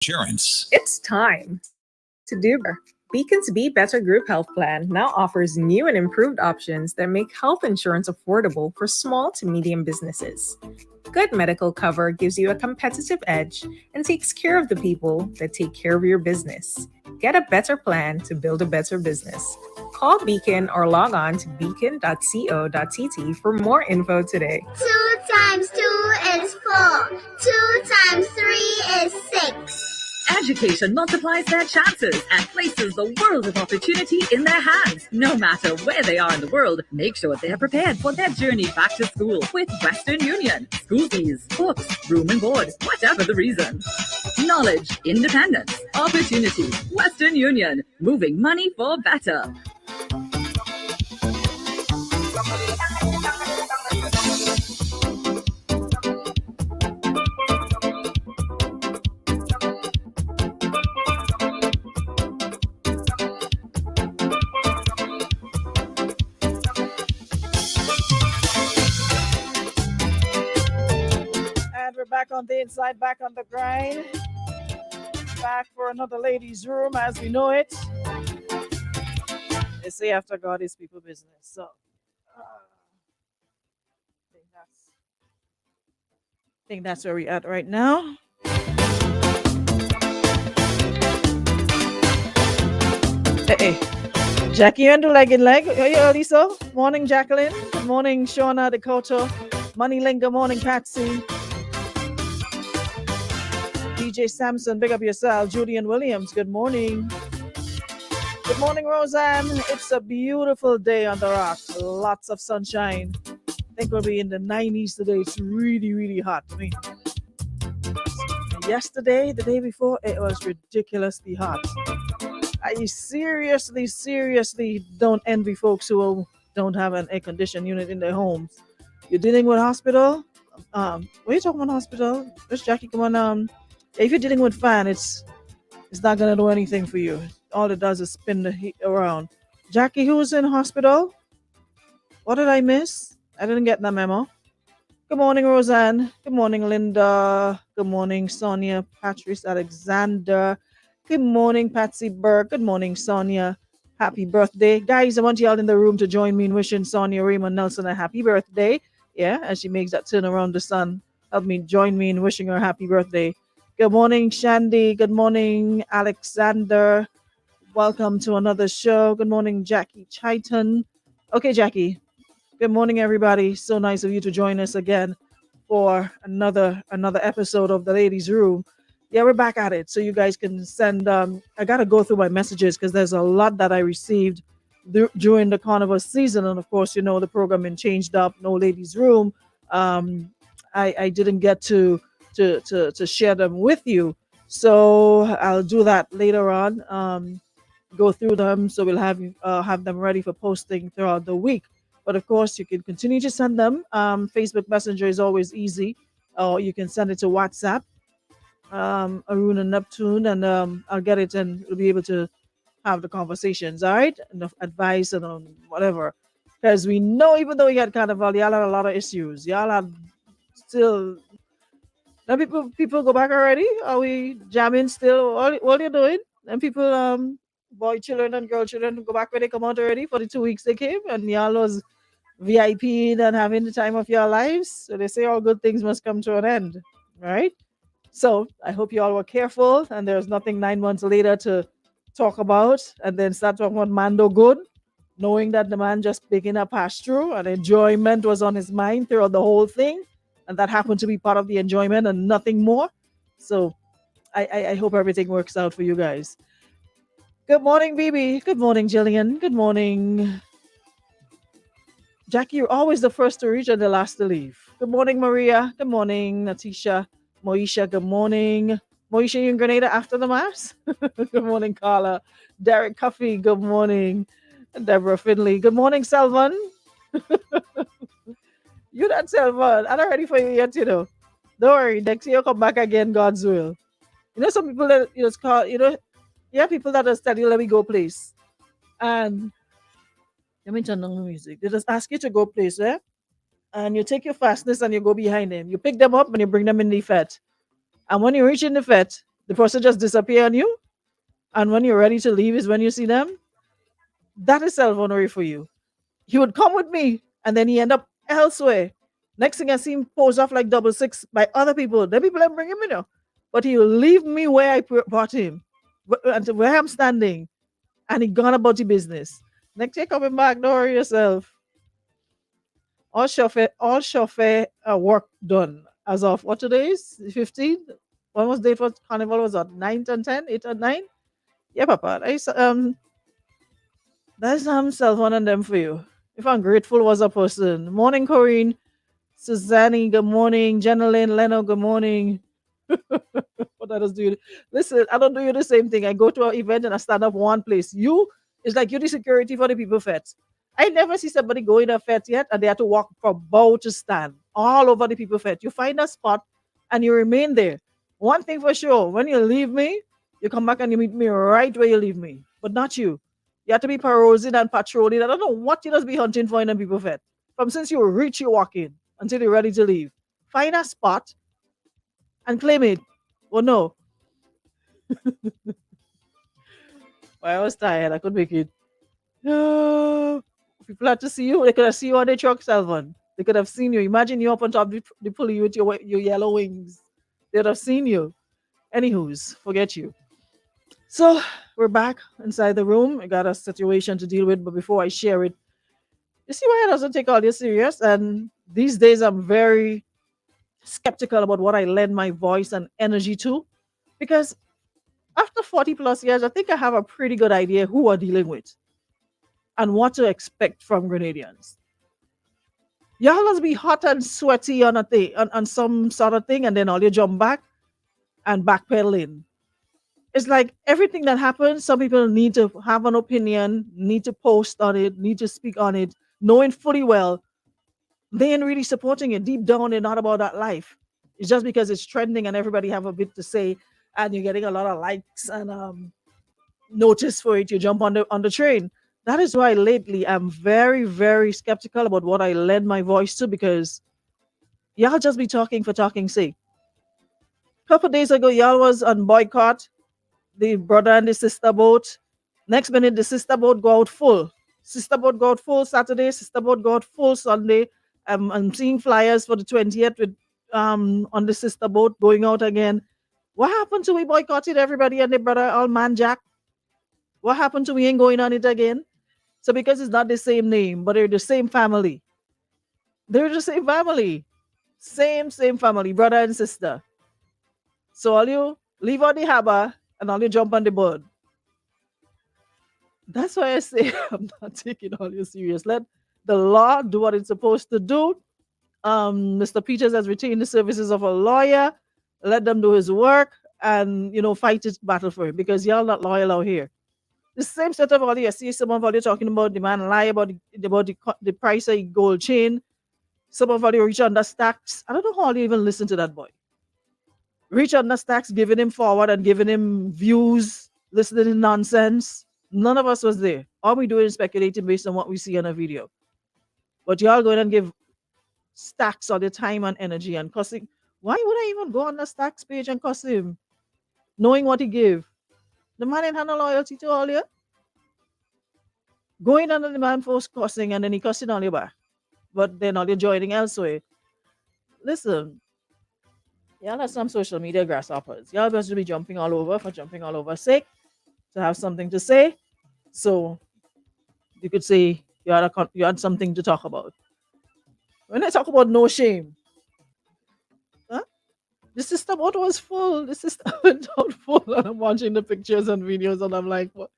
Insurance. It's time to do better. Beacon's Be Better Group Health Plan now offers new and improved options that make health insurance affordable for small to medium businesses. Good medical cover gives you a competitive edge and takes care of the people that take care of your business. Get a better plan to build a better business. Call Beacon or log on to beacon.co.tt for more info today. 2 times 2 is 4. 2 times 3 is 6. Education multiplies their chances and places the world of opportunity in their hands. No matter where they are in the world, make sure they're prepared for their journey back to school with Western Union. School fees, books, room and board, whatever the reason. Knowledge, independence, opportunity. Western Union, moving money for better. We're back on the inside, back on the grind, back for another ladies' room as we know it. They say after God is people business. So I think that's where we're at right now. Hey, Jackie and the leg in leg. Are you early, so? Morning, Jacqueline. Good morning, Shauna, Dakota. Money Link. Good morning, Patsy. DJ Sampson, big up yourself. Julian Williams, good morning. Good morning, Roseanne. It's a beautiful day on the rock. Lots of sunshine. I think we'll be in the 90s today. It's really, really hot. I mean, yesterday, the day before, it was ridiculously hot. I seriously don't envy folks who don't have an air conditioning unit in their homes. You're dealing with hospital? What are you talking about hospital? Miss Jackie, come on. If you're dealing with fan, it's not gonna do anything for you. All it does is spin the heat around. Jackie, who's in hospital? What did I miss? I didn't get the memo. Good morning, Roseanne. Good morning, Linda. Good morning, Sonia, Patrice Alexander. Good morning, Patsy Burke. Good morning, Sonia. Happy birthday. Guys, I want y'all in the room to join me in wishing Sonia Raymond Nelson a happy birthday. Yeah, as she makes that turn around the sun. Help me join me in wishing her a happy birthday. Good morning, Shandy. Good morning, Alexander. Welcome to another show. Good morning, Jackie Chaiton. Okay, Jackie. Good morning, everybody. So nice of you to join us again for another episode of the Ladies' Room. Yeah, we're back at it. So you guys can send. I gotta go through my messages because there's a lot that I received during the Carnival season, and of course, you know the programming changed up. No Ladies' Room. I didn't get to share them with you, so I'll do that later on. Go through them, so we'll have them ready for posting throughout the week. But of course, you can continue to send them. Facebook Messenger is always easy, or you can send it to WhatsApp. Arun and Neptune, and I'll get it, and we'll be able to have the conversations. All right, enough advice and whatever, because we know even though we had Carnival, y'all had a lot of issues. Y'all had still. Now people go back already. Are we jamming still? What are you doing? And people, boy children and girl children, go back where they come out already for the 2 weeks they came, and y'all was VIP and having the time of your lives. So they say all good things must come to an end, right? So I hope you all were careful, and there's nothing 9 months later to talk about, and then start talking about Mando Good, knowing that the man just picking a pass through, and enjoyment was on his mind throughout the whole thing. And that happened to be part of the enjoyment and nothing more. So I hope everything works out for you guys. Good morning, BB. Good morning, Jillian. Good morning, Jackie. You're always the first to reach and the last to leave. Good morning, Maria. Good morning, Natisha. Moisha, good morning. Moisha, you in Grenada after the mass? Good morning, Carla. Derek Cuffey, good morning. Deborah Finley. Good morning, Selvan. You not Selvan. I'm not ready for you yet, you know. Don't worry. Next year, you'll come back again, God's will. You know, some people that, it's called, people that just tell you, let me go place. And let me turn on the music. They just ask you to go place, eh? And you take your fastness and you go behind them. You pick them up and you bring them in the fete. And when you reach in the fete, The person just disappear on you, and when you're ready to leave is when you see them. That is self-honoring for you. He would come with me, and then he end up elsewhere. Next thing I see him pose off like double six by other people. The people that bring him in, but he will leave me where I brought him, until where I'm standing, and he gone about the business. Next year coming back, don't worry yourself. All chauffeur work done as of what today is? The 15th. When was date for Carnival? Was that 9 and 10, 8 and 9? Yeah, Papa. That's self one and them for you. If I'm grateful was a person. Morning, Corinne. Suzanne, good morning. Jenelyn, Leno, good morning. What I just do? Listen, I don't do you the same thing. I go to an event and I stand up one place. You, it's like you're the security for the people fete. I never see somebody go in a fete yet and they have to walk from bow to stand all over the people fete. You find a spot and you remain there. One thing for sure, when you leave me, you come back and you meet me right where you leave me, but not you. You have to be perusing and patrolling. I don't know what you just be hunting for in the people fete. From since you reach, you walk in until you're ready to leave. Find a spot and claim it. Well, no. I was tired. I couldn't make it. No. People had to see you. They could have seen you on the truck, Salvan. They could have seen you. Imagine you up on top of the pulley with your yellow wings. They'd have seen you. Anywho's, forget you. So we're back inside the room. I got a situation to deal with, but before I share it, you see why I doesn't take all this serious? And these days I'm very skeptical about what I lend my voice and energy to. Because after 40 plus years, I think I have a pretty good idea who we're dealing with and what to expect from Grenadians. Y'all must be hot and sweaty on a thing, on some sort of thing, and then all you jump back and backpedaling. It's like everything that happens, some people need to have an opinion, need to post on it, need to speak on it, knowing fully well they ain't really supporting it. Deep down, they're not about that life. It's just because it's trending and everybody have a bit to say, and you're getting a lot of likes and notice for it. You jump on the train. That is why lately I'm very, very skeptical about what I lend my voice to, because y'all just be talking for talking's sake. A couple days ago, y'all was on boycott, the brother and the sister boat. Next minute, the sister boat go out full. Sister boat go out full Saturday, sister boat go out full Sunday. I'm seeing flyers for the 20th with on the sister boat going out again. What happened to we boycotted everybody and the brother all man jack? What happened to we ain't going on it again? So because it's not the same name, but they're the same family. They're the same family. Same family, brother and sister. So all you leave on the harbor and all you jump on the boat. That's why I say I'm not taking all you serious. Let the law do what it's supposed to do. Mr. Peters has retained the services of a lawyer. Let them do his work and fight his battle for him, because y'all not loyal out here. The same set of all you see some of all you talking about the man lie about the price of gold chain. Some of all you reach under stacks. I don't know how you even listen to that boy. Reach under stacks, giving him forward and giving him views, listening to nonsense. None of us was there. All we do is speculating based on what we see on a video. But y'all going and give stacks all the time and energy and cussing. Why would I even go on the stacks page and cuss him? Knowing what he gave. The man ain't had no loyalty to all you. Going under the man for cussing and then he cussing all you back. But then all you joining elsewhere. Listen, y'all are some social media grasshoppers. Y'all supposed to be jumping all over for jumping all over sake, to have something to say. So you could say you had something to talk about. When I talk about no shame, the sister boat was full. The sister went out full, and I'm watching the pictures and videos, and I'm like, what?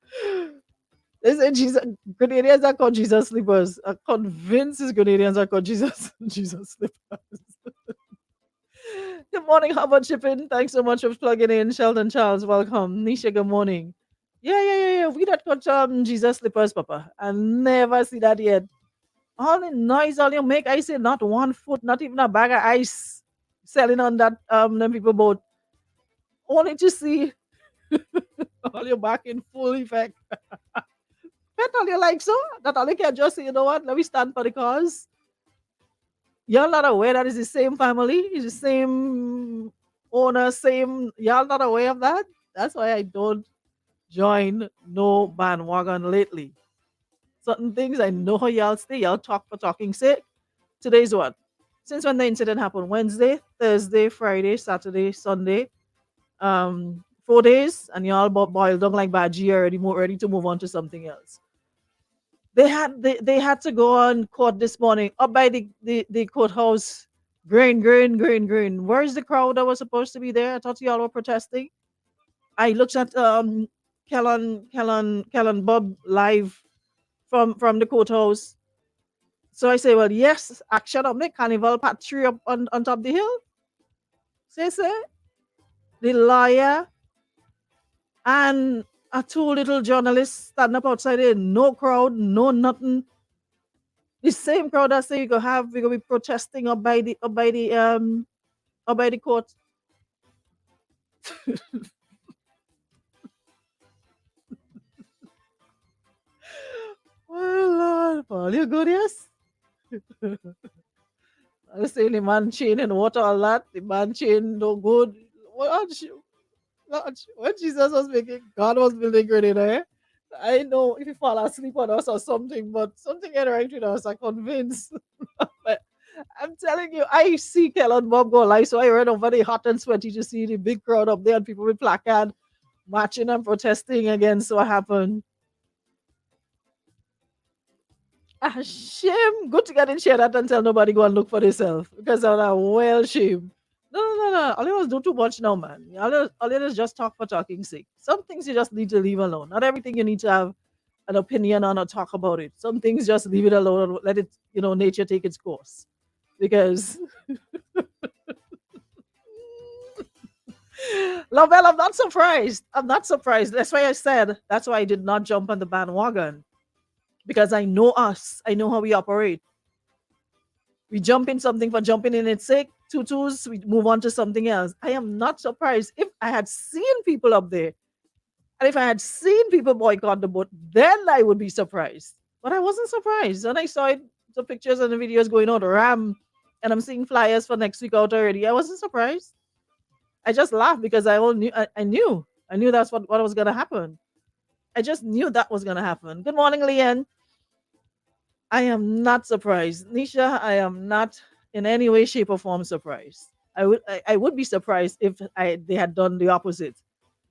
They say Grenadians are called Jesus slippers. I'm convinced Grenadians are called Jesus slippers. Good morning, Harvard Shipping. Thanks so much for plugging in. Sheldon Charles, welcome. Nisha, good morning. Yeah. We that got Jesus slippers, Papa. I never see that yet. All the noise all you make, I say not 1 foot, not even a bag of ice selling on that them people boat. Only to see all your back in full effect. Pet all you like so that all you can just say, you know what, let me stand for the cause. You're not aware that it's the same family, it's the same owner, same. Y'all not aware of that? That's why I don't join no bandwagon lately. Certain things I know how y'all stay. Y'all talk for talking sake. Today's what? Since when the incident happened? Wednesday, Thursday, Friday, Saturday, Sunday. 4 days, and y'all boiled down like Baji already, more ready to move on to something else. They had to go on court this morning up by the courthouse. Green. Where's the crowd that was supposed to be there? I thought y'all were protesting. I looked at Kellen Bob live from the courthouse. So I say, well, yes, action up the Carnival part 3 up on top the hill. Say, the lawyer and two little journalists stand up outside there, no crowd, no nothing. The same crowd that say we're gonna be protesting up by the court. Well, Lord, Paul, you good, yes? I was saying the man chain and water, all that. The man chain no good. When Jesus was making, God was building Grenada, eh? I know if you fall asleep on us or something, but something ain't right with us, I'm convinced. But I'm telling you, I see Kellen Bob go live, so I ran over the hot and sweaty to see the big crowd up there and people with placard marching and protesting against what happened. Ah, shame. Good to get in share that and tell nobody go and look for themselves. Because I'm a well shame. No. All you was do too much now, man. All you is just talk for talking sake. Some things you just need to leave alone. Not everything you need to have an opinion on or talk about it. Some things just leave it alone and let it, nature take its course. Because Lovell, I'm not surprised. I'm not surprised. That's why I said that's why I did not jump on the bandwagon. Because I know us. I know how we operate. We jump in something for jumping in its sake. Tutus, we move on to something else. I am not surprised. If I had seen people up there, and if I had seen people boycott the boat, then I would be surprised. But I wasn't surprised. And I saw it, the pictures and the videos going out, Ram, and I'm seeing flyers for next week out already. I wasn't surprised. I just laughed because I knew that's what was gonna happen. I just knew that was gonna happen. Good morning, Leanne. I am not surprised. Nisha, I am not in any way, shape, or form surprised. I would be surprised if they had done the opposite.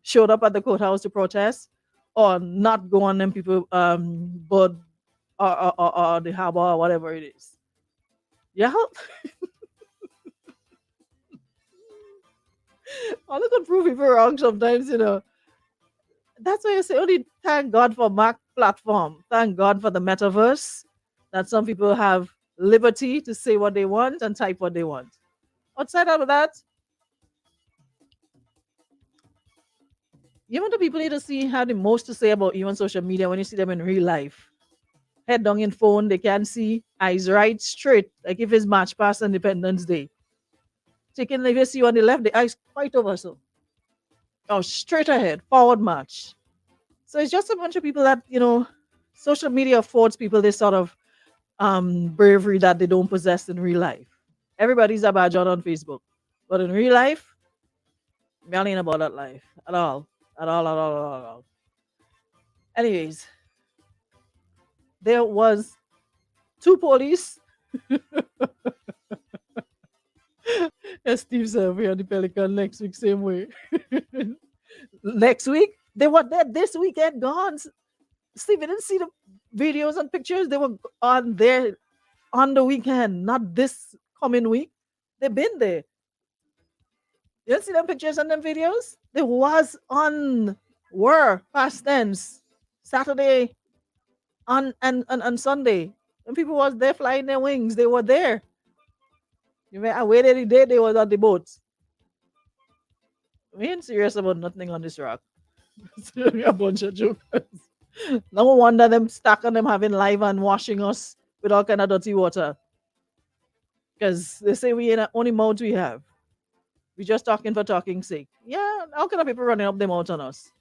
Showed up at the courthouse to protest or not go on them people but or the harbor or whatever it is. Yeah. I look and prove people wrong sometimes, That's why I say only thank God for Mac platform. Thank God for the metaverse. That some people have liberty to say what they want and type what they want. Outside of that, the people need to see have the most to say about you on social media when you see them in real life. Head down in phone, they can see eyes right straight, like if it's March past Independence Day. Taking if you see on the left, the eyes quite over so. Oh, straight ahead, forward march. So it's just a bunch of people that, social media affords people this sort of bravery that they don't possess in real life. Everybody's a bad on Facebook. But in real life, we ain't about that life at all. At all. Anyways, there was 2 police. As Steve said, we are the Pelican next week, same way. Next week? They were there this weekend gone. Steve, you didn't see the videos and pictures? They were on there on the weekend, not this coming week. They've been there. You didn't see them pictures and them videos? They were past tense Saturday on Sunday. And people was there flying their wings. They were there. You may wait any day they was on the boats. We ain't serious about nothing on this rock. A bunch of jokers. No wonder them stuck on them having live and washing us with all kind of dirty water. Because they say we ain't the only mouth we have. We just talking for talking sake. Yeah, all kind of people running up them out on us.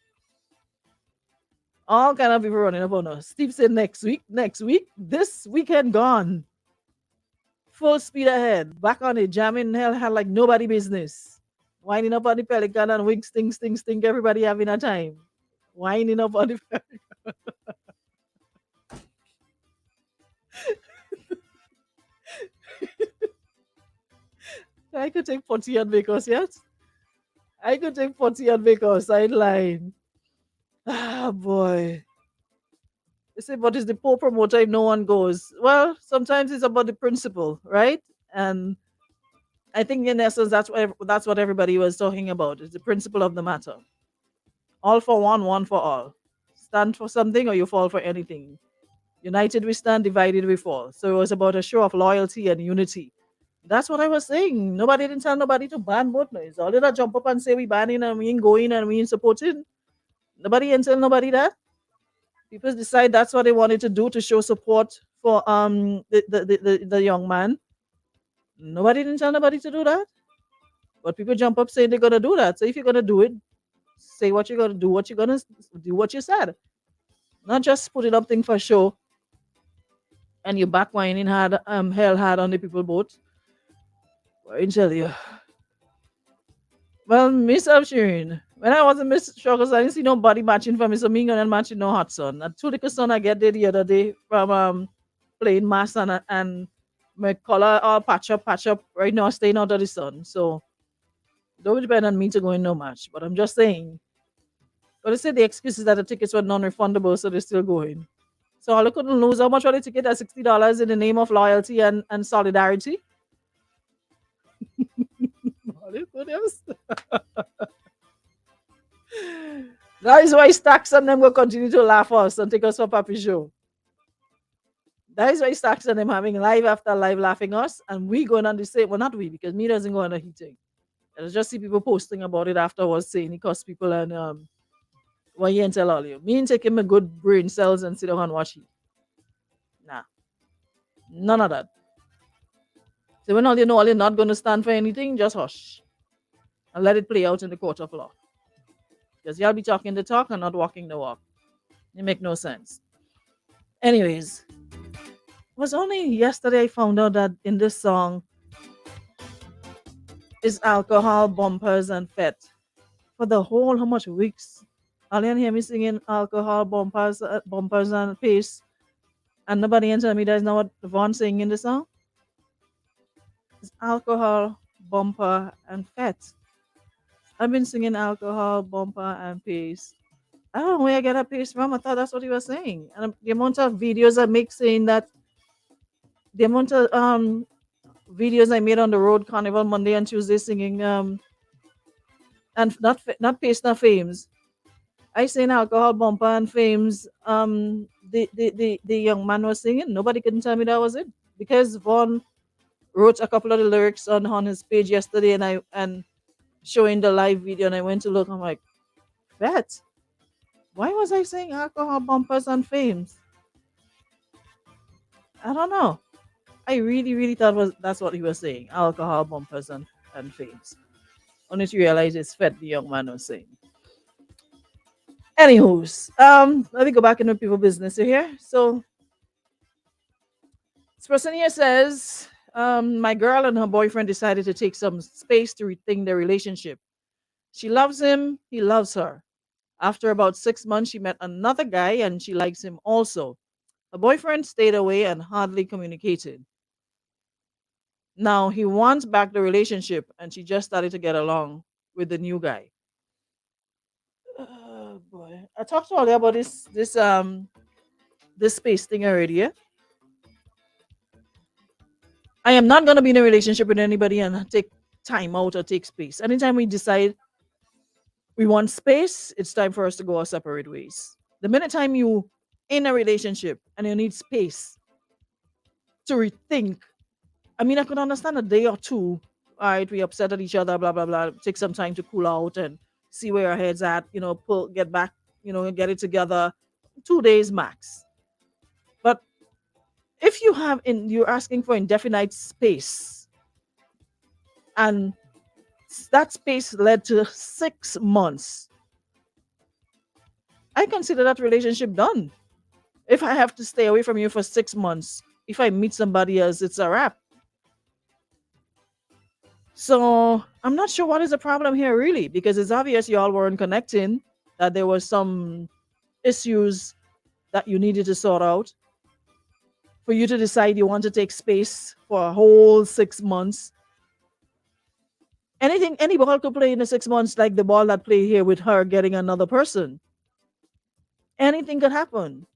All kind of people running up on us. Steve said next week. This weekend gone. Full speed ahead. Back on it, jamming hell had like nobody business. Winding up on the pelican and wing stink, stink, stink. Everybody having a time. Winding up on the I could take 40 and make us, yes? I could take 40 and make us sideline. Ah, boy. They say, but it's the poor promoter if no one goes. Well, sometimes it's about the principle, right? And I think in essence, that's what everybody was talking about. It's the principle of the matter. All for one, one for all. Stand for something or you fall for anything. United we stand, divided we fall. So it was about a show of loyalty and unity. That's what I was saying. Nobody didn't tell nobody to ban both ways. All did I jump up and say we banning and we ain't going and we ain't supporting. Nobody ain't tell nobody that. People decide that's what they wanted to do to show support for the young man. Nobody didn't tell nobody to do that. But people jump up saying they're gonna do that. So if you're gonna do it, say what you're gonna do, what you're gonna do what you said. Not just putting up thing for show and you back whining hard, hell hard on the people boat. I tell you. Well, Miss Upshirin, when I was in Miss Struggles, I didn't see nobody matching for me, so me and matching no hot sun. And two little son I get there the other day from playing mass and my color all patch up right now, staying out of the sun. So don't depend on me to go in no match. But I'm just saying. But they say the excuse is that the tickets were non-refundable, so they're still going. So all I couldn't lose. How much were the ticket at $60 in the name of loyalty and solidarity? All I could have. That is why Stacks and them will continue to laugh us and take us for Papi Show. That is why Stacks and them having live after live laughing us, and we going on the same. Well, not we, because me doesn't go on the heating. I just see people posting about it afterwards saying it costs people and well, you ain't tell all you. Me ain't taking my good brain cells and sit down and watch it. Nah. None of that. So when all you know all you're not gonna stand for anything, just hush. And let it play out in the court of law. Because y'all be talking the talk and not walking the walk. It make no sense. Anyways, it was only yesterday I found out that in this song is alcohol, bumpers, and fete. For the whole how much weeks? All you hear me singing alcohol, bumpers, and pace. And nobody can tell me that's not what Vaughn singing in the song. It's alcohol, bumper, and fete. I've been singing alcohol, bumper, and pace. I don't know where I get that pace from. I thought that's what he was saying. And the amount of videos I make saying that, the amount of videos I made on the road, Carnival Monday and Tuesday singing and not pace, not fames. I sing alcohol, bumper, and fames. The young man was singing. Nobody couldn't tell me that was it because Vaughn wrote a couple of the lyrics on his page yesterday, and showing the live video, and I went to look. I'm like, bet. Why was I saying alcohol, bumpers, and fames? I don't know. I really, really thought that's what he was saying. Alcohol, bumpers, and fames. Only to realize it's fed the young man was saying. Anywho's, let me go back into people business here. So this person here says, my girl and her boyfriend decided to take some space to rethink their relationship. She loves him, he loves her. After about 6 months, she met another guy and she likes him also. Her boyfriend stayed away and hardly communicated. Now he wants back the relationship and she just started to get along with the new guy. Oh boy. I talked to Ollie about this space thing already, yeah? I am not gonna be in a relationship with anybody and take time out or take space. Anytime we decide we want space, it's time for us to go our separate ways. The minute time you in a relationship and you need space to rethink, I mean, I could understand a day or two. All right, we upset at each other, blah blah blah. Take some time to cool out and see where our heads at. Get back, get it together. 2 days max. But if you're asking for indefinite space, and that space led to 6 months, I consider that relationship done. If I have to stay away from you for 6 months, if I meet somebody else, it's a wrap. So I'm not sure what is the problem here really, because it's obvious y'all weren't connecting, that there was some issues that you needed to sort out for you to decide you want to take space for a whole 6 months. Anything, any ball could play in the 6 months, like the ball that played here with her getting another person. Anything could happen.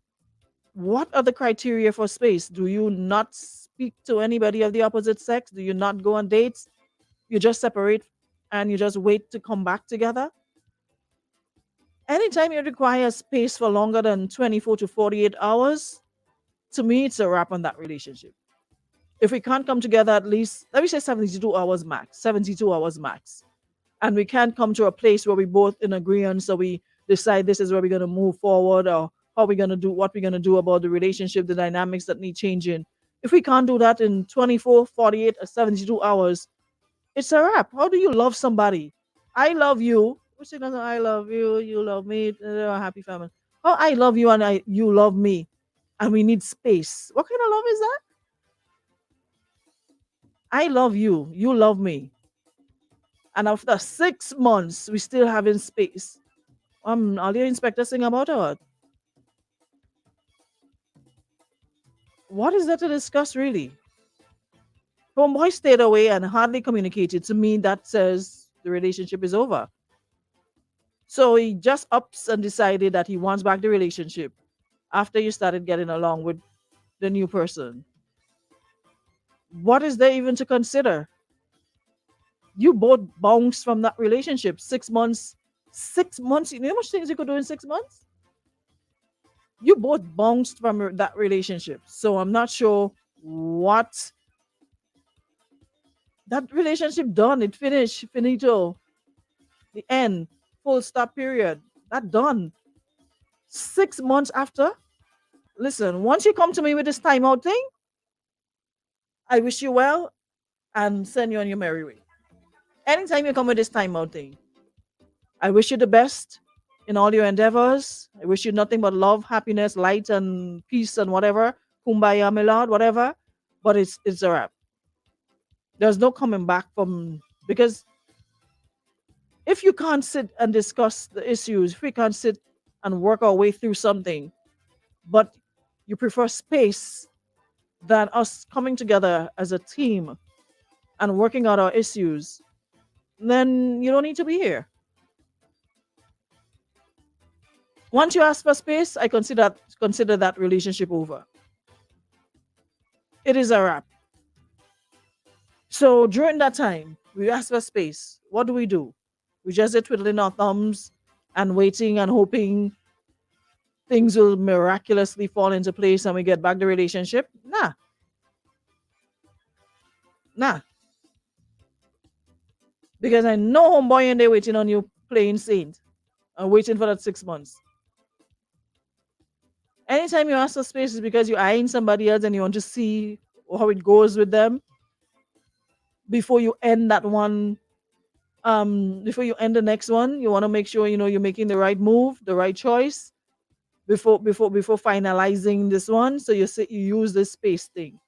What are the criteria for space? Do you not speak to anybody of the opposite sex? Do you not go on dates? You just separate and you just wait to come back together? Anytime you require space for longer than 24 to 48 hours, to me, it's a wrap on that relationship. If we can't come together at least, let me say 72 hours max, 72 hours max, and we can't come to a place where we both in agreement, so we decide this is where we're going to move forward, or how we're going to do, what we're going to do about the relationship, the dynamics that need changing. If we can't do that in 24, 48, or 72 hours, it's a wrap. How do you love somebody? I love you. Which is I love you, you love me, a happy family. Oh, I love you and you love me, and we need space. What kind of love is that? I love you, you love me, and after 6 months we still having space. All the inspector sing about it. What is there to discuss really? Homeboy stayed away and hardly communicated. To me, that says the relationship is over. So he just ups and decided that he wants back the relationship after you started getting along with the new person. What is there even to consider? You both bounced from that relationship 6 months. 6 months, you know how much things you could do in 6 months? You both bounced from that relationship. So I'm not sure what that relationship done. It finished, finito, the end, full stop period. That done. 6 months after. Listen, once you come to me with this timeout thing, I wish you well and send you on your merry way. Anytime you come with this timeout thing, I wish you the best in all your endeavors. I wish you nothing but love, happiness, light, and peace, and whatever. Kumbaya, my lord, whatever. But it's a wrap. There's no coming back from, because if you can't sit and discuss the issues, if we can't sit and work our way through something, but you prefer space than us coming together as a team and working out our issues, then you don't need to be here. Once you ask for space, I consider that relationship over. It is a wrap. So during that time, we ask for space. What do? We just sit twiddling our thumbs and waiting and hoping things will miraculously fall into place and we get back the relationship? Nah, nah. Because I know homeboy and they waiting on you playing saint and waiting for that 6 months. Anytime you ask for space is because you're eyeing somebody else and you want to see how it goes with them before you end that one. Before you end the next one, you want to make sure you're making the right move, the right choice before finalizing this one. So you use this space thing.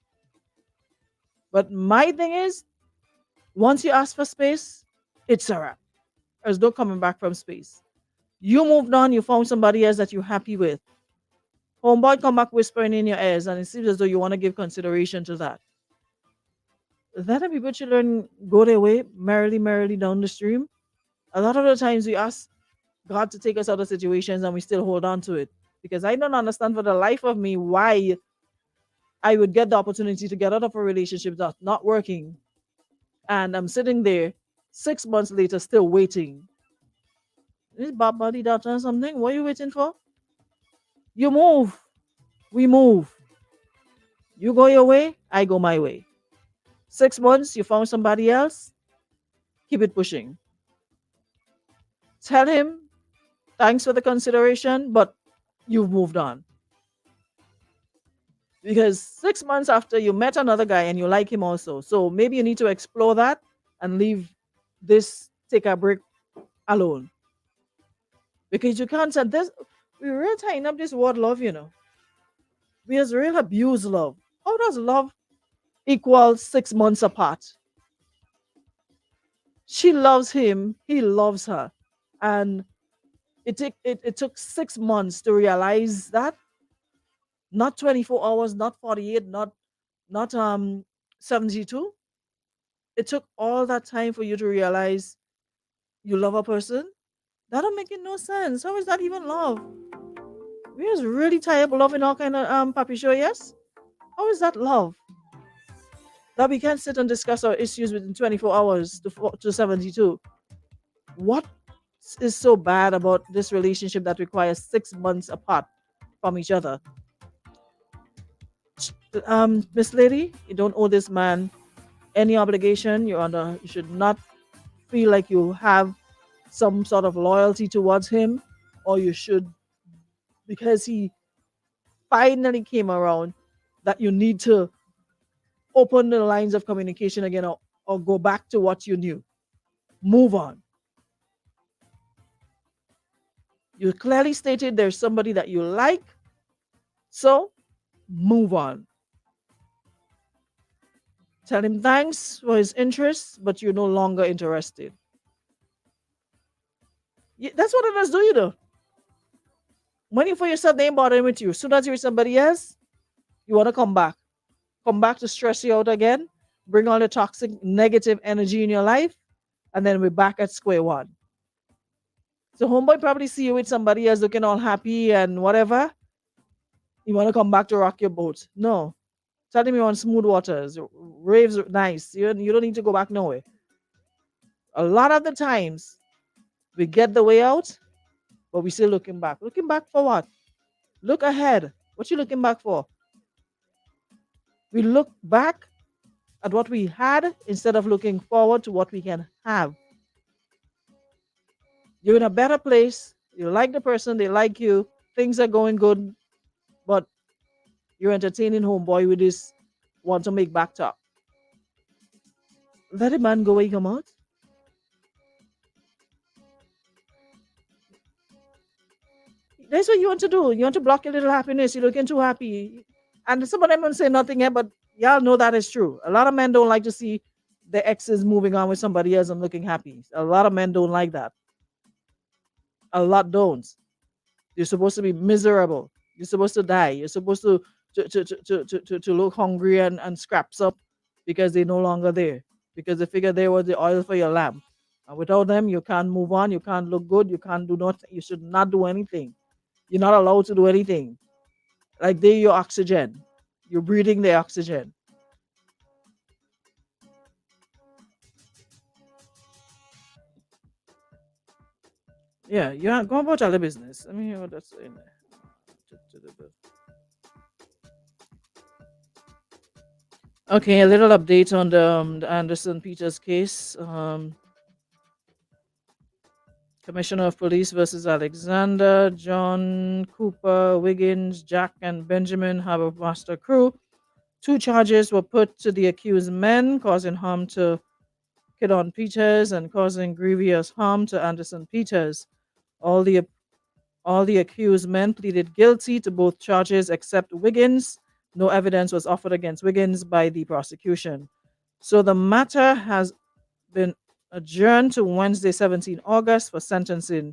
But my thing is, once you ask for space, it's a wrap. There's no coming back from space. You moved on, you found somebody else that you're happy with. Homeboy come back whispering in your ears, and it seems as though you want to give consideration to that. Let the people children go their way, merrily, merrily down the stream. A lot of the times we ask God to take us out of situations and we still hold on to it. Because I don't understand for the life of me why I would get the opportunity to get out of a relationship that's not working. And I'm sitting there 6 months later still waiting. Is Bob Buddy that or something? What are you waiting for? You move. We move. You go your way, I go my way. 6 months, you found somebody else, keep it pushing. Tell him, thanks for the consideration, but you've moved on. Because 6 months after you met another guy and you like him also. So maybe you need to explore that and leave this take a break alone. Because you can't say this. We're real tying up this word love, We just real abuse love. How does love equal 6 months apart? She loves him, he loves her. And it took 6 months to realize that, not 24 hours, not 48, not 72. It took all that time for you to realize you love a person. That don't make it no sense. How is that even love? We was really tired of loving all kind of puppy show, yes? How is that love? That we can't sit and discuss our issues within 24 hours to 72. What is so bad about this relationship that requires 6 months apart from each other? Miss Lady, you don't owe this man any obligation. You should not feel like you have some sort of loyalty towards him, or you should, because he finally came around, that you need to open the lines of communication again, or go back to what you knew. Move on. You clearly stated there's somebody that you like, so move on. Tell him thanks for his interest, but you're no longer interested. That's what others do, you know. When you for yourself, they ain't bothering with you. As soon as you're with somebody else, you want to come back. Come back to stress you out again, bring all the toxic, negative energy in your life, and then we're back at square one. So homeboy probably see you with somebody else looking all happy and whatever. You want to come back to rock your boat. No. Tell him you're on smooth waters. Raves are nice. You don't need to go back nowhere. A lot of the times, we get the way out, but we still looking back. Looking back for what? Look ahead. What you looking back for? We look back at what we had instead of looking forward to what we can have. You're in a better place. You like the person, they like you. Things are going good, but you're entertaining homeboy with this want to make back talk. Let a man go where he come out. That's what you want to do. You want to block your little happiness. You're looking too happy. And some of them won't say nothing yet, but y'all know that is true. A lot of men don't like to see their exes moving on with somebody else and looking happy. A lot of men don't like that. A lot don't. You're supposed to be miserable. You're supposed to die. You're supposed to look hungry and scraps up because they're no longer there. Because they figure they were the oil for your lamp. And without them, you can't move on. You can't look good. You can't do nothing. You should not do anything. You're not allowed to do anything. Like they're your oxygen. You're breathing the oxygen. Yeah, you're go about your business. Let me hear what that's in there. Okay, a little update on the Anderson Peters case. Commissioner of Police versus Alexander, John, Cooper, Wiggins, Jack, and Benjamin Harbor Master Crew. 2 charges were put to the accused men, causing harm to Kidon Peters and causing grievous harm to Anderson Peters. All the accused men pleaded guilty to both charges except Wiggins. No evidence was offered against Wiggins by the prosecution. So the matter has been adjourned to Wednesday, 17 August for sentencing,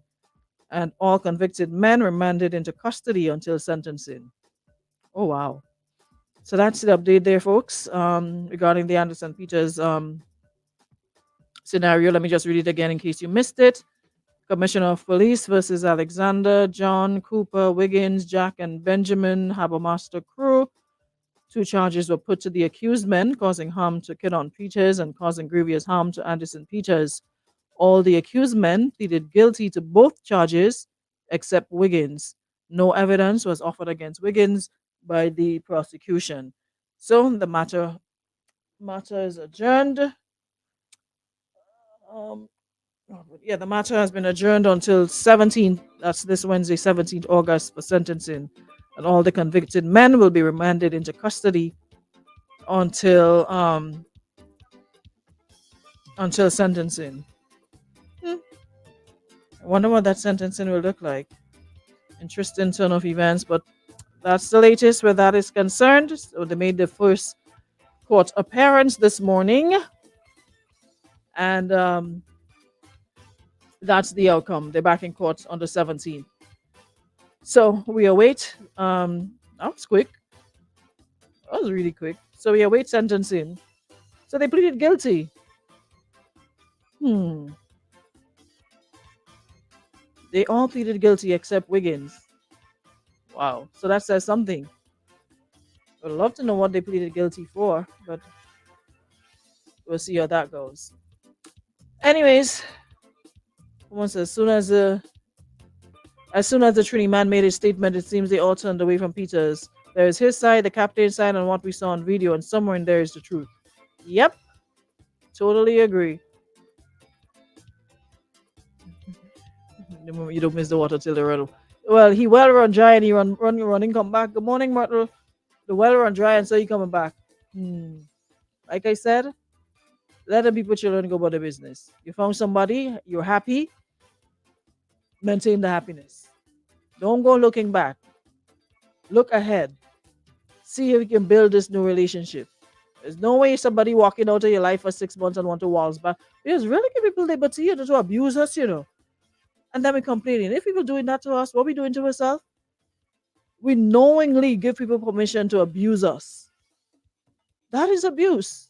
and all convicted men remanded into custody until sentencing. Oh, wow. So that's the update there, folks, regarding the Anderson Peters scenario. Let me just read it again in case you missed it. Commissioner of Police versus Alexander, John, Cooper, Wiggins, Jack, and Benjamin Harbor Master Crew. 2 charges were put to the accused men, causing harm to Kidon Peters and causing grievous harm to Anderson Peters. All the accused men pleaded guilty to both charges except Wiggins. No evidence was offered against Wiggins by the prosecution. So the matter is adjourned. The matter has been adjourned until 17th. That's this Wednesday, 17th August, for sentencing, and all the convicted men will be remanded into custody until sentencing. I wonder what that sentencing will look like. Interesting turn of events, but that's the latest where that is concerned. So they made the first court appearance this morning, And that's the outcome. They're back in court on the 17th. So we await. That was quick. That was really quick. So we await sentencing. So they pleaded guilty. Hmm. They all pleaded guilty except Wiggins. Wow. So that says something. I'd love to know what they pleaded guilty for, but we'll see how that goes. Anyways, once as soon as the Trini man made his statement, it seems they all turned away from Peter's. There is his side, the captain's side, and what we saw on video, and somewhere in there is the truth. Yep, totally agree. The moment you don't miss the water till the run. Well, he well run dry and he running, come back. Good morning, Myrtle. The well run dry and so he coming back. Like I said, let the people children go about their business. You found somebody, you're happy, maintain the happiness. Don't go looking back. Look ahead. See if you can build this new relationship. There's no way somebody walking out of your life for 6 months and want to walls back. Because really give people liberty to abuse us, And then we complaining. If people doing that to us, what we doing to ourselves? We knowingly give people permission to abuse us. That is abuse.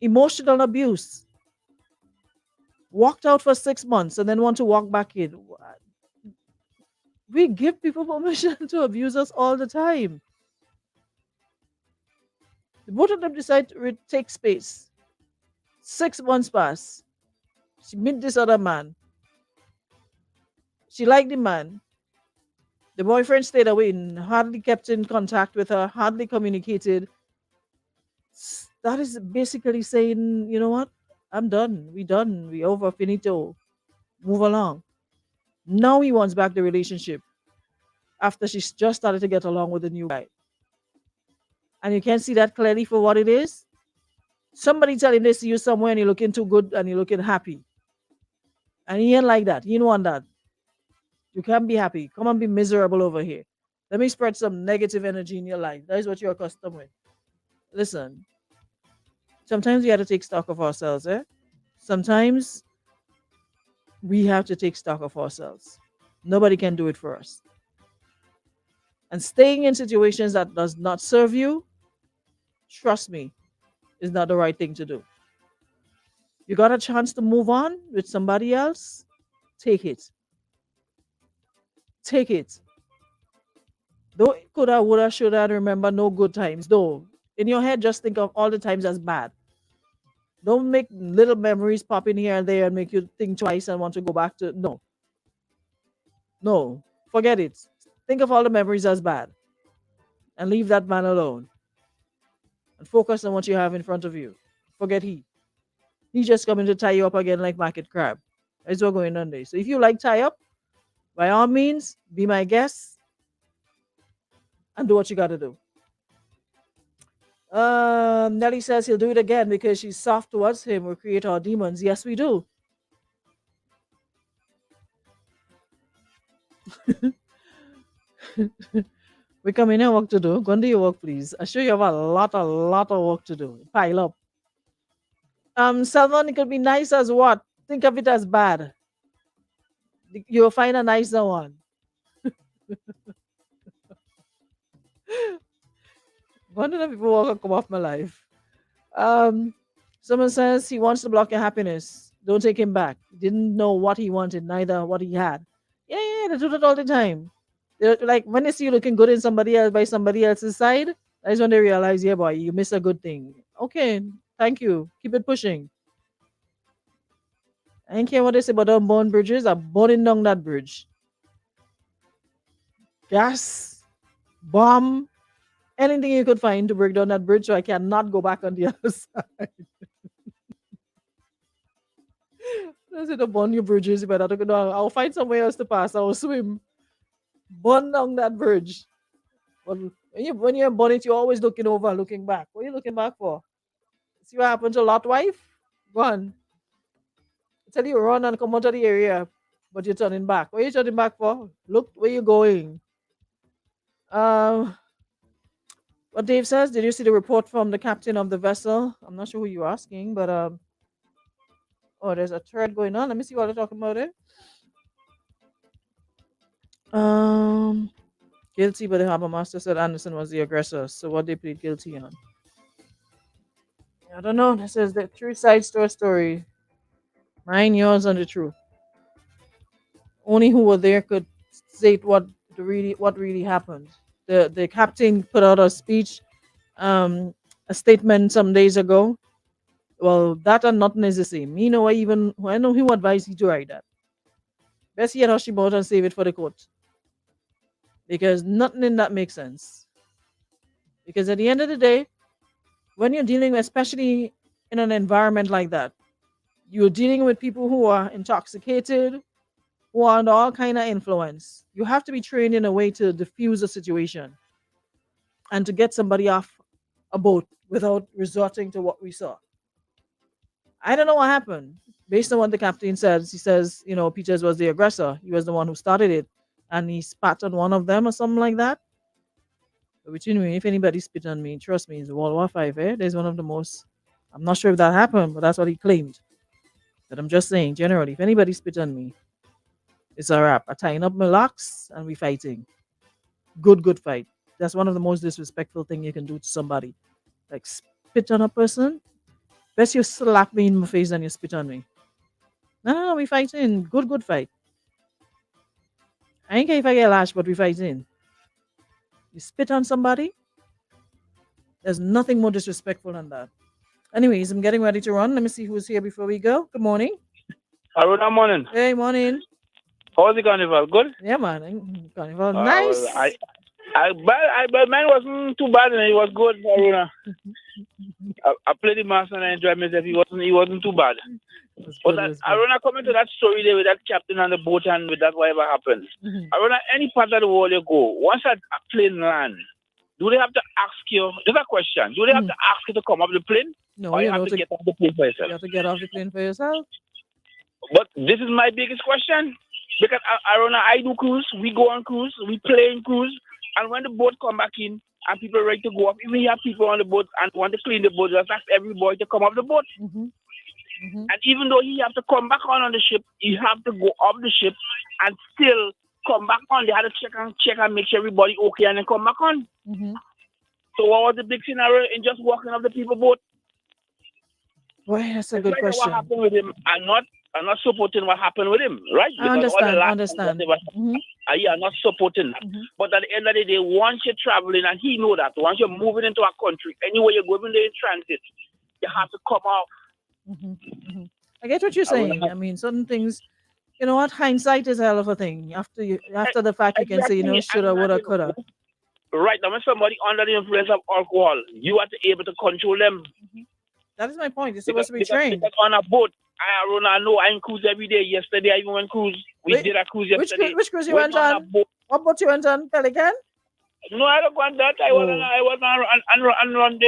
Emotional abuse. Walked out for 6 months and then want to walk back in. We give people permission to abuse us all the time. Both of them decide to take space. 6 months pass. She meet this other man. She liked the man. The boyfriend stayed away and hardly kept in contact with her, hardly communicated. That is basically saying, you know what? I'm done. We done. We over. Finito. Move along. Now he wants back the relationship after she's just started to get along with the new guy. And you can't see that clearly for what it is. Somebody telling this to you somewhere and you're looking too good and you're looking happy. And he ain't like that. He don't want that. You can't be happy. Come and be miserable over here. Let me spread some negative energy in your life. That is what you're accustomed with. Listen, sometimes we have to take stock of ourselves, eh? Sometimes we have to take stock of ourselves. Nobody can do it for us. And staying in situations that does not serve you, trust me, is not the right thing to do. You got a chance to move on with somebody else, take it. Take it. Though it coulda, woulda, shoulda, remember no good times. Though in your head, just think of all the times as bad. Don't make little memories pop in here and there and make you think twice and want to go back to no. No. Forget it. Think of all the memories as bad. And leave that man alone. And focus on what you have in front of you. Forget he. He's just coming to tie you up again like market crab. That's what's going on there. So if you like tie up, by all means, be my guest and do what you gotta do. Nelly says he'll do it again because she's soft towards him. We create our demons. Yes, we do. We come in here work to do. Go and do your work, please. I sure you have a lot of work to do. Pile up. Salmon, it could be nice as what? Think of it as bad. You'll find a nicer one. One of the people walk come off my life. Um, Someone says he wants to block your happiness. Don't take him back. He didn't know what he wanted, neither what he had. Yeah, they do that all the time. They're like when they see you looking good in somebody else by somebody else's side, that's when they realize, yeah, boy, you missed a good thing. Okay, thank you. Keep it pushing. I don't care what they say about unborn bridges. I'm burning down that bridge. Gas, bomb, anything you could find to break down that bridge so I cannot go back on the other side. I said, don't burn your bridges. But I'll find somewhere else to pass. I'll swim. Burn down that bridge. But when you're burn it, you're always looking over, looking back. What are you looking back for? See what happened to Lot wife? Go on. I tell you, run and come out of the area, but you're turning back. What are you turning back for? Look where you're going. Um, What Dave says, did you see the report from the captain of the vessel? I'm not sure who you're asking, but oh, there's a thread going on. Let me see what they're talking about it. Um, Guilty, but the harbor master said Anderson was the aggressor. So what they plead guilty on? I don't know. This is the three sides to a story. Mine, yours, and the truth. Only who were there could state what really happened. The captain put out a speech, a statement some days ago. Well, that and nothing is the same. Me know I know who advised you to write that. Best yet, hush about and save it for the court because nothing in that makes sense. Because at the end of the day, when you're dealing, especially in an environment like that, you're dealing with people who are intoxicated, who are under all kind of influence. You have to be trained in a way to diffuse a situation and to get somebody off a boat without resorting to what we saw. I don't know what happened. Based on what the captain says, he says, Peters was the aggressor. He was the one who started it. And he spat on one of them or something like that. But between me, if anybody spit on me, trust me, it's World War Five. There's one of the most. I'm not sure if that happened, but that's what he claimed. But I'm just saying, generally, if anybody spit on me, it's a wrap. I tying up my locks and we fighting. Good fight. That's one of the most disrespectful thing you can do to somebody. Like spit on a person. Best you slap me in my face than you spit on me. No, we fighting. Good fight. I ain't care if I get lashed, but we fighting. You spit on somebody, there's nothing more disrespectful than that. Anyways, I'm getting ready to run. Let me see who's here before we go. Good morning. Good morning. Hey, morning. How's the carnival? Good? Yeah, man. Carnival. Well, Nice. but mine wasn't too bad and it was good, Aruna. I played the master and I enjoyed myself. He wasn't too bad. But Aruna, coming to that story there with that captain on the boat and with that whatever happened. Aruna, any part of the world you go, once a plane land, do they have to ask you? There's a question. Do they have to ask you to come off the plane? No, or you have to get off the plane for yourself? You have to get off the plane for yourself. But this is my biggest question. Because Aruna, I do cruise, we go on cruise, we play in cruise, and when the boat come back in and people are ready to go off, even you have people on the boat and want to clean the boat, just ask every boy to come off the boat. And even though he have to come back on the ship, he have to go off the ship and still come back on. They had to check and make sure everybody okay and then come back on. So what was the big scenario in just walking off the people boat? Boy, that's a good question. What happened with him? I'm not supporting what happened with him, right? I understand. I'm not supporting that. But at the end of the day, once you're traveling, and he know that, once you're moving into a country, anywhere you're going there in transit, you have to come off. I get what you're saying. I mean, certain things, you know what, hindsight is a hell of a thing. After the fact, you can say, shoulda, woulda, coulda. Right, now when somebody under the influence of alcohol, you are able to control them. That is my point. You're supposed to be trained. Because on a boat, I know I cruise every day. Yesterday, I even went cruise. We did a cruise yesterday. Which cruise you went on? What boat you went on? Pelican? No, I don't want that. I was on run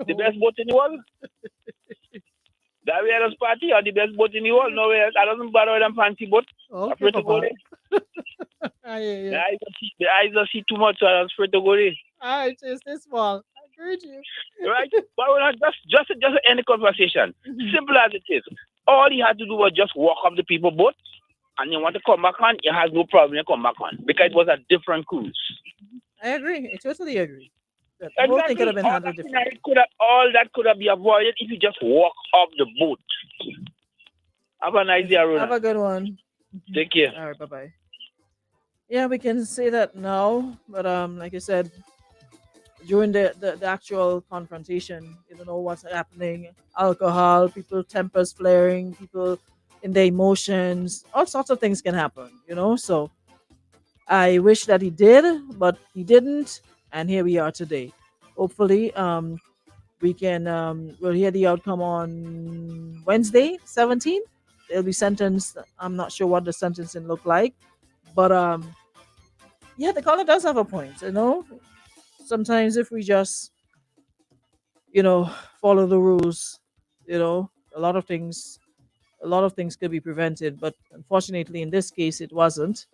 the best boat in the world. That we had a party on the best boat in the world. No, I don't bother with them fancy boat. I'm afraid to go there. The eyes don't see too much, so I'm afraid to go there. It's this small. I agree with you. Right? But we're not just to end the conversation. Simple as it is. All he had to do was just walk off the people boat, and you want to come back on, you have no problem to come back on because it was a different cruise. I agree. I totally agree. The whole thing could have been handled differently. All that could have been avoided if you just walk off the boat. Have a nice day, Aruna. Have a good one. Take care. All right, bye-bye. Yeah, we can say that now, but like I said, during the actual confrontation, you don't know what's happening. Alcohol, people tempers flaring, people in their emotions, all sorts of things can happen, So I wish that he did, but he didn't, and here we are today. Hopefully, we can we'll hear the outcome on Wednesday, 17th. They'll be sentenced. I'm not sure what the sentencing look like, but yeah, the caller does have a point, Sometimes if we just, follow the rules, a lot of things could be prevented. But unfortunately, in this case, it wasn't.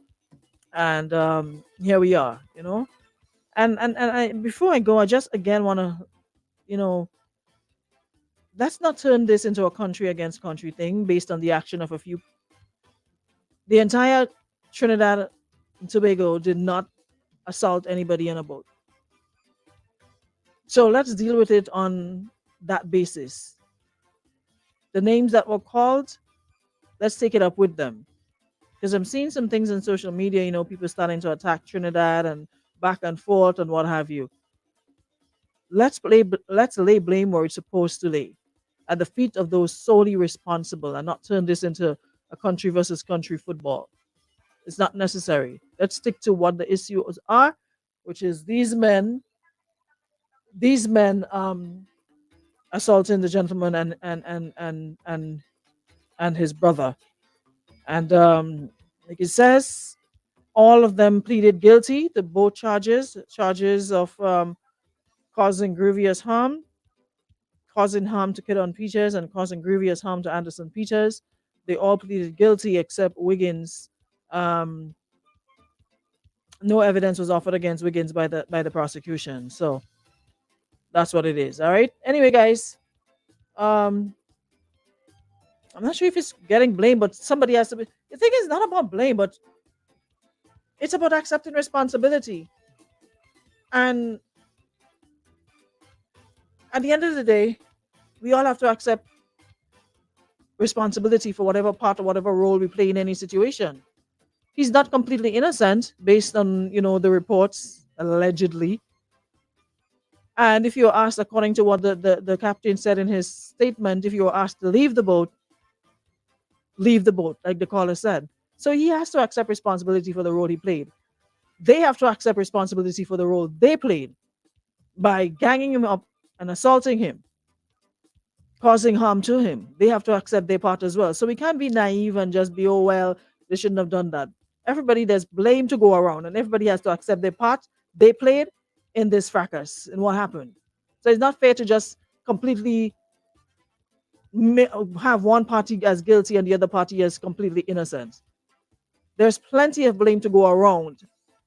And here we are, Before I go, I just again want to, you know, let's not turn this into a country against country thing based on the action of a few. The entire Trinidad and Tobago did not assault anybody on a boat. So let's deal with it on that basis. The names that were called, let's take it up with them. Because I'm seeing some things on social media, people starting to attack Trinidad and back and forth and what have you. Let's lay blame where it's supposed to lay, at the feet of those solely responsible, and not turn this into a country versus country football. It's not necessary. Let's stick to what the issues are, which is these men assaulting the gentleman and his brother. And like it says, all of them pleaded guilty to both charges of causing grievous harm, causing harm to Kidon Peters, and causing grievous harm to Anderson Peters. They all pleaded guilty except Wiggins. Um, no evidence was offered against Wiggins by the prosecution. So that's what it is. All right. Anyway, guys, um, I'm not sure if it's getting blamed, but somebody has to be. The thing is not about blame, but it's about accepting responsibility. And at the end of the day, we all have to accept responsibility for whatever part or whatever role we play in any situation. He's not completely innocent based on, the reports, allegedly. And if you're asked, according to what the captain said in his statement, if you were asked to leave the boat, like the caller said. So he has to accept responsibility for the role he played. They have to accept responsibility for the role they played by ganging him up and assaulting him, causing harm to him. They have to accept their part as well. So we can't be naive and just be, oh, well, they shouldn't have done that. Everybody, there's blame to go around, and everybody has to accept their part they played in this fracas and what happened. So it's not fair to just completely have one party as guilty and the other party as completely innocent. There's plenty of blame to go around,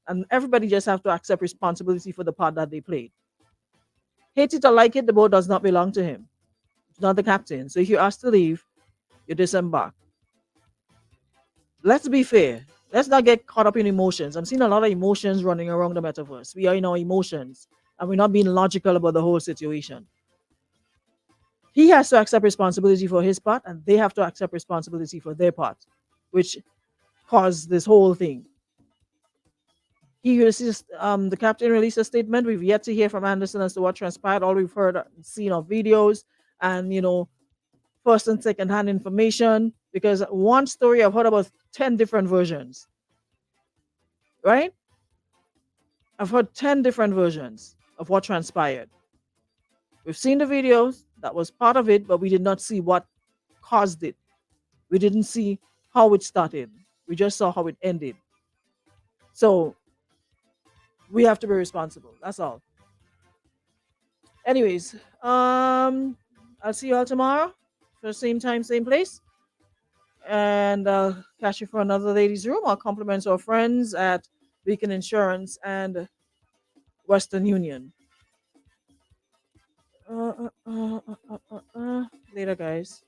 and everybody just have to accept responsibility for the part that they played. Hate it or like it, the boat does not belong to him. It's not the captain. So if you're asked to leave, you disembark. Let's be fair. Let's not get caught up in emotions. I'm seeing a lot of emotions running around the metaverse. We are in our emotions, and we're not being logical about the whole situation. He has to accept responsibility for his part, and they have to accept responsibility for their part, which caused this whole thing. The captain released a statement. We've yet to hear from Anderson as to what transpired. All we've heard, seen of videos, and first and second hand information. Because one story I've heard about 10 different versions, right? I've heard 10 different versions of what transpired. We've seen the videos, that was part of it, but we did not see what caused it. We didn't see how it started. We just saw how it ended. So we have to be responsible. That's all. Anyways, I'll see you all tomorrow for same time, same place. And I'll catch you for another ladies' room. Our compliments our friends at Beacon Insurance and Western Union. Later, guys.